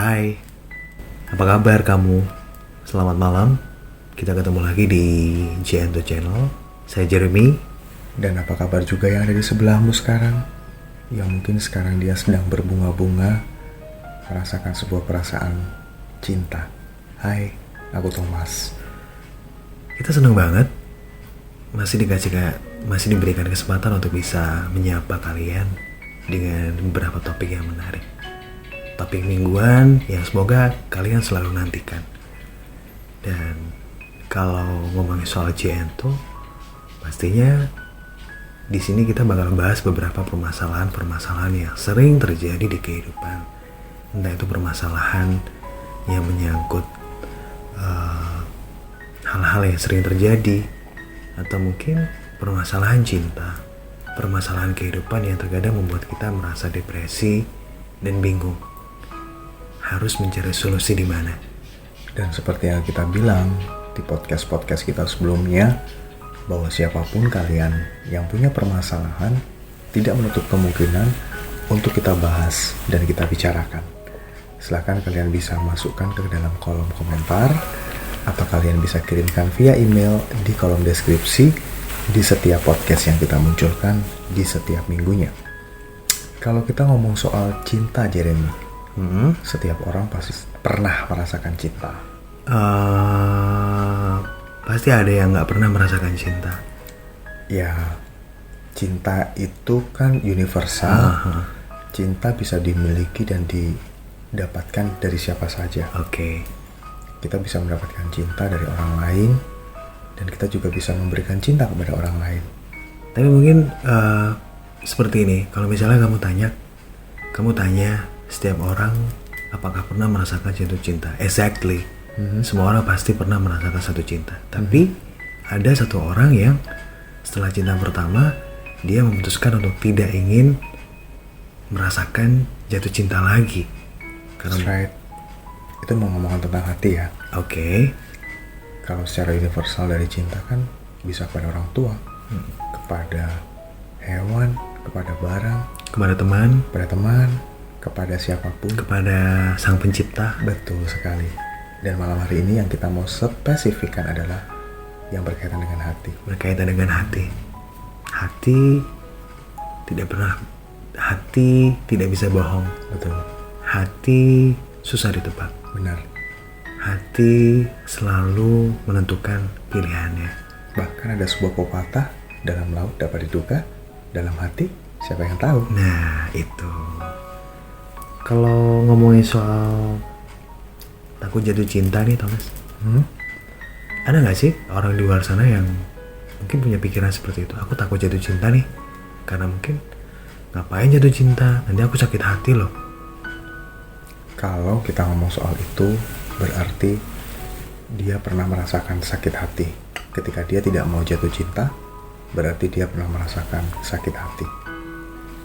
Hai, apa kabar kamu? Selamat malam. Kita ketemu lagi di Jento Channel. Saya Jeremy. Dan apa kabar juga yang ada di sebelahmu sekarang? Yang mungkin sekarang dia sedang berbunga-bunga, merasakan sebuah perasaan cinta. Hai, aku Thomas. Kita senang banget masih diberikan kesempatan untuk bisa menyapa kalian dengan beberapa topik yang menarik. Topik mingguan yang semoga kalian selalu nantikan. Dan kalau ngomongin soal Jento, pastinya di sini kita bakal bahas beberapa permasalahan yang sering terjadi di kehidupan. Entah itu permasalahan yang menyangkut hal-hal yang sering terjadi, atau mungkin permasalahan cinta, permasalahan kehidupan yang terkadang membuat kita merasa depresi dan bingung harus mencari solusi di mana. Dan seperti yang kita bilang di podcast kita sebelumnya, bahwa siapapun kalian yang punya permasalahan tidak menutup kemungkinan untuk kita bahas dan kita bicarakan. Silahkan kalian bisa masukkan ke dalam kolom komentar, atau kalian bisa kirimkan via email di kolom deskripsi di setiap podcast yang kita munculkan di setiap minggunya. Kalau kita ngomong soal cinta, Jeremy, setiap orang pasti pernah merasakan cinta. Pasti ada yang gak pernah merasakan cinta. Ya, cinta itu kan universal. Cinta bisa dimiliki dan didapatkan dari siapa saja. Oke. Kita bisa mendapatkan cinta dari orang lain, dan kita juga bisa memberikan cinta kepada orang lain. Tapi mungkin seperti ini, kalau misalnya kamu tanya setiap orang apakah pernah merasakan jatuh cinta. Exactly. Semua orang pasti pernah merasakan satu cinta. Tapi ada satu orang yang setelah cinta pertama, dia memutuskan untuk tidak ingin merasakan jatuh cinta lagi. That's right. Itu mau ngomongin tentang hati ya. Oke. Kalau secara universal dari cinta kan bisa kepada orang tua, kepada hewan, kepada barang, kepada teman, kepada siapapun, kepada sang pencipta. Betul sekali. Dan malam hari ini yang kita mau spesifikkan adalah yang berkaitan dengan hati. Berkaitan dengan hati. Hati tidak bisa bohong. Betul. Hati susah ditebak. Benar. Hati selalu menentukan pilihannya. Bahkan ada sebuah pepatah, dalam laut dapat diduga, dalam hati siapa yang tahu. Nah itu. Kalau ngomongin soal takut jatuh cinta nih Thomas, ada gak sih orang di luar sana yang mungkin punya pikiran seperti itu? Aku takut jatuh cinta nih, karena mungkin ngapain jatuh cinta, nanti aku sakit hati loh. Kalau kita ngomong soal itu, berarti dia pernah merasakan sakit hati. Ketika dia tidak mau jatuh cinta, berarti dia pernah merasakan sakit hati.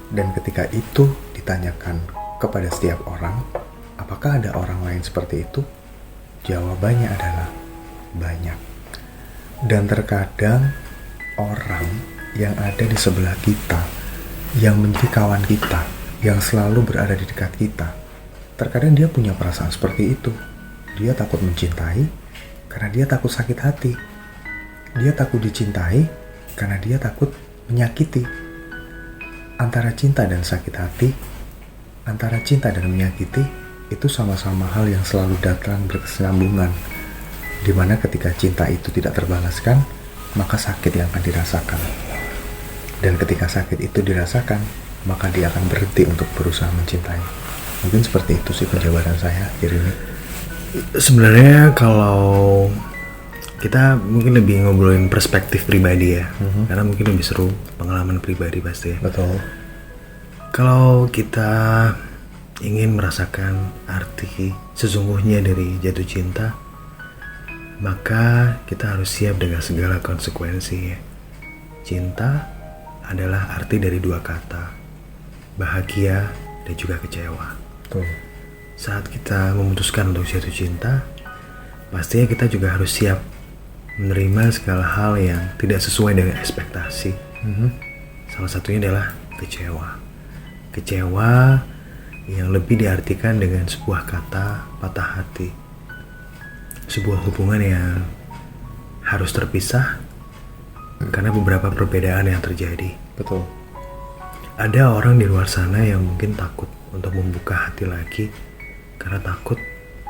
Dan ketika itu ditanyakan kepada setiap orang, apakah ada orang lain seperti itu? Jawabannya adalah banyak. Dan terkadang orang yang ada di sebelah kita, yang menjadi kawan kita, yang selalu berada di dekat kita, terkadang dia punya perasaan seperti itu. Dia takut mencintai karena dia takut sakit hati. Dia takut dicintai karena dia takut menyakiti. Antara cinta dan sakit hati, antara cinta dan menyakiti, itu sama-sama hal yang selalu datang berkesinambungan. Dimana ketika cinta itu tidak terbalaskan, maka sakit yang akan dirasakan. Dan ketika sakit itu dirasakan, maka dia akan berhenti untuk berusaha mencintai. Mungkin seperti itu sih penjabaran saya, Jeremy. Sebenarnya kalau kita mungkin lebih ngobrolin perspektif pribadi ya, karena mungkin lebih seru pengalaman pribadi pasti ya. Betul. Kalau kita ingin merasakan arti sesungguhnya dari jatuh cinta, maka kita harus siap dengan segala konsekuensi ya. Cinta adalah arti dari dua kata, bahagia dan juga kecewa. Betul. Saat kita memutuskan untuk jatuh cinta, pastinya kita juga harus siap menerima segala hal yang tidak sesuai dengan ekspektasi. Salah satunya adalah kecewa. Kecewa yang lebih diartikan dengan sebuah kata patah hati. Sebuah hubungan yang harus terpisah karena beberapa perbedaan yang terjadi. Betul. Ada orang di luar sana yang mungkin takut untuk membuka hati lagi karena takut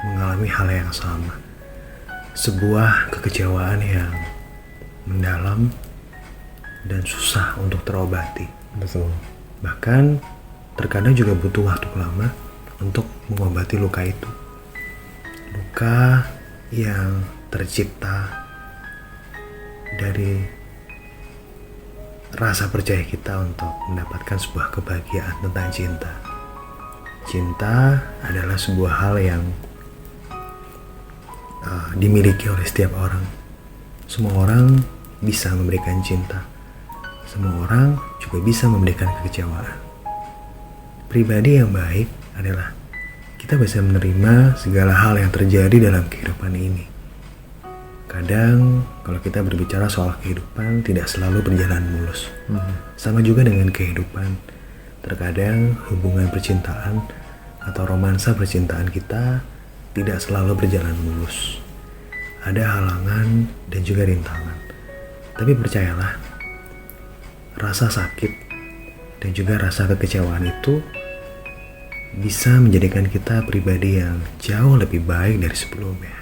mengalami hal yang sama. Sebuah kekecewaan yang mendalam dan susah untuk terobati. Betul. Bahkan terkadang juga butuh waktu lama untuk mengobati luka itu. Luka yang tercipta dari rasa percaya kita untuk mendapatkan sebuah kebahagiaan tentang cinta. Cinta adalah sebuah hal yang dimiliki oleh setiap orang. Semua orang bisa memberikan cinta. Semua orang juga bisa memberikan kekecewaan. Pribadi yang baik adalah kita bisa menerima segala hal yang terjadi dalam kehidupan ini. Kadang kalau kita berbicara soal kehidupan tidak selalu berjalan mulus. Sama juga dengan kehidupan. Terkadang hubungan percintaan atau romansa percintaan kita tidak selalu berjalan mulus. Ada halangan dan juga rintangan. Tapi percayalah, rasa sakit dan juga rasa kekecewaan itu bisa menjadikan kita pribadi yang jauh lebih baik dari sebelumnya.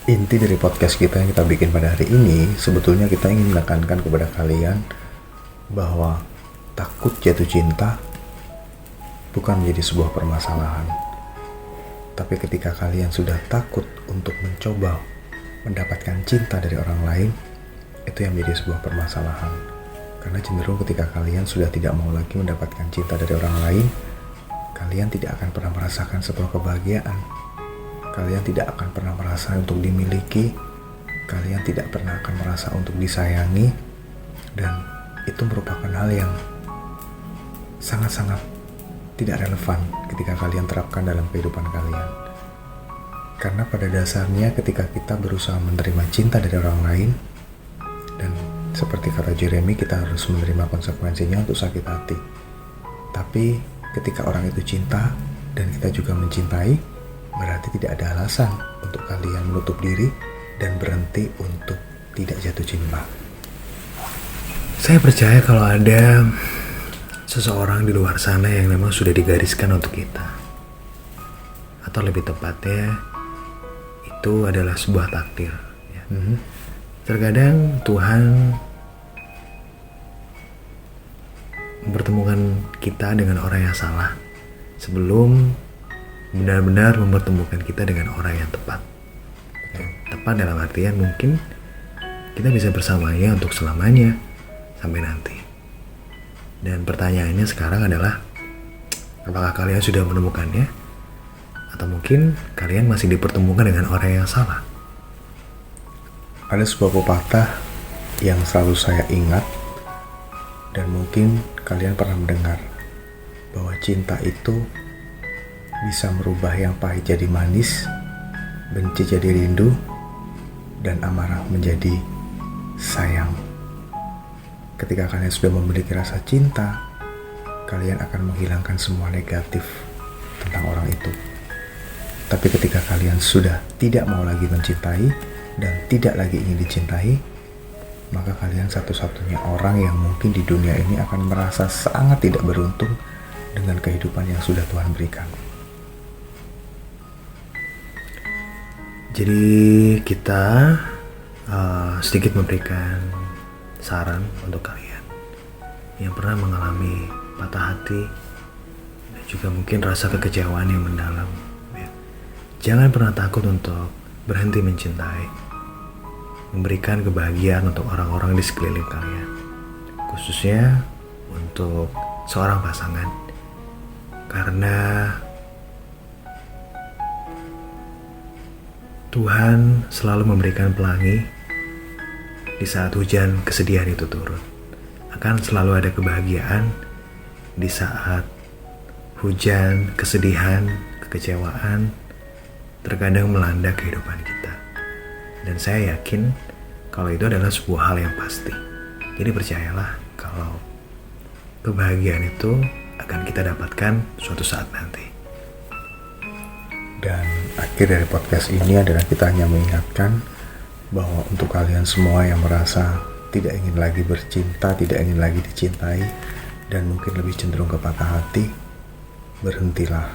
Inti dari podcast kita yang kita bikin pada hari ini, sebetulnya kita ingin menekankan kepada kalian bahwa takut jatuh cinta bukan menjadi sebuah permasalahan. Tapi ketika kalian sudah takut untuk mencoba mendapatkan cinta dari orang lain, itu yang menjadi sebuah permasalahan. Karena cenderung ketika kalian sudah tidak mau lagi mendapatkan cinta dari orang lain, kalian tidak akan pernah merasakan sebuah kebahagiaan. Kalian tidak akan pernah merasa untuk dimiliki. Kalian tidak pernah akan merasa untuk disayangi. Dan itu merupakan hal yang sangat-sangat tidak relevan ketika kalian terapkan dalam kehidupan kalian. Karena pada dasarnya ketika kita berusaha menerima cinta dari orang lain, dan seperti kata Jeremy, kita harus menerima konsekuensinya untuk sakit hati. Tapi ketika orang itu cinta dan kita juga mencintai, berarti tidak ada alasan untuk kalian menutup diri dan berhenti untuk tidak jatuh cinta. Saya percaya kalau ada seseorang di luar sana yang memang sudah digariskan untuk kita. Atau lebih tepatnya, itu adalah sebuah takdir. Ya. Terkadang Tuhan mempertemukan kita dengan orang yang salah sebelum benar-benar mempertemukan kita dengan orang yang tepat. Tepat dalam artian mungkin kita bisa bersamanya untuk selamanya sampai nanti. Dan pertanyaannya sekarang adalah, apakah kalian sudah menemukannya? Atau mungkin kalian masih dipertemukan dengan orang yang salah? Ada sebuah pepatah yang selalu saya ingat, dan mungkin kalian pernah mendengar, bahwa cinta itu bisa merubah yang pahit jadi manis, benci jadi rindu, dan amarah menjadi sayang. Ketika kalian sudah memiliki rasa cinta, kalian akan menghilangkan semua negatif tentang orang itu. Tapi ketika kalian sudah tidak mau lagi mencintai dan tidak lagi ingin dicintai, maka kalian satu-satunya orang yang mungkin di dunia ini akan merasa sangat tidak beruntung dengan kehidupan yang sudah Tuhan berikan. Jadi kita sedikit memberikan saran untuk kalian yang pernah mengalami patah hati dan juga mungkin rasa kekecewaan yang mendalam. Ya. Jangan pernah takut untuk berhenti mencintai, memberikan kebahagiaan untuk orang-orang di sekeliling kalian, khususnya untuk seorang pasangan. Karena Tuhan selalu memberikan pelangi di saat hujan kesedihan itu turun. Akan selalu ada kebahagiaan di saat hujan, kesedihan, kekecewaan terkadang melanda kehidupan kita. Dan saya yakin kalau itu adalah sebuah hal yang pasti. Jadi percayalah kalau kebahagiaan itu akan kita dapatkan suatu saat nanti. Dan akhir dari podcast ini adalah kita hanya mengingatkan bahwa untuk kalian semua yang merasa tidak ingin lagi bercinta, tidak ingin lagi dicintai, dan mungkin lebih cenderung ke patah hati, berhentilah,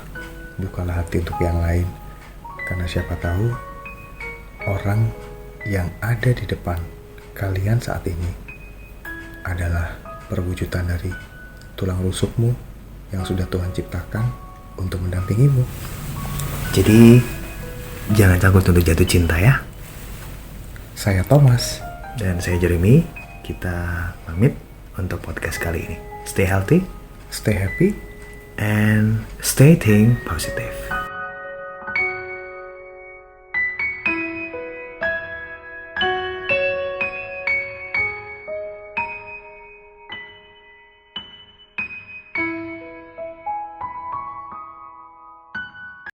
bukalah hati untuk yang lain. Karena siapa tahu orang yang ada di depan kalian saat ini adalah perwujudan dari tulang rusukmu yang sudah Tuhan ciptakan untuk mendampingimu. Jadi jangan takut untuk jatuh cinta ya. Saya Thomas. Dan saya Jeremy. Kita pamit untuk podcast kali ini. Stay healthy, Stay happy. and stay think positive.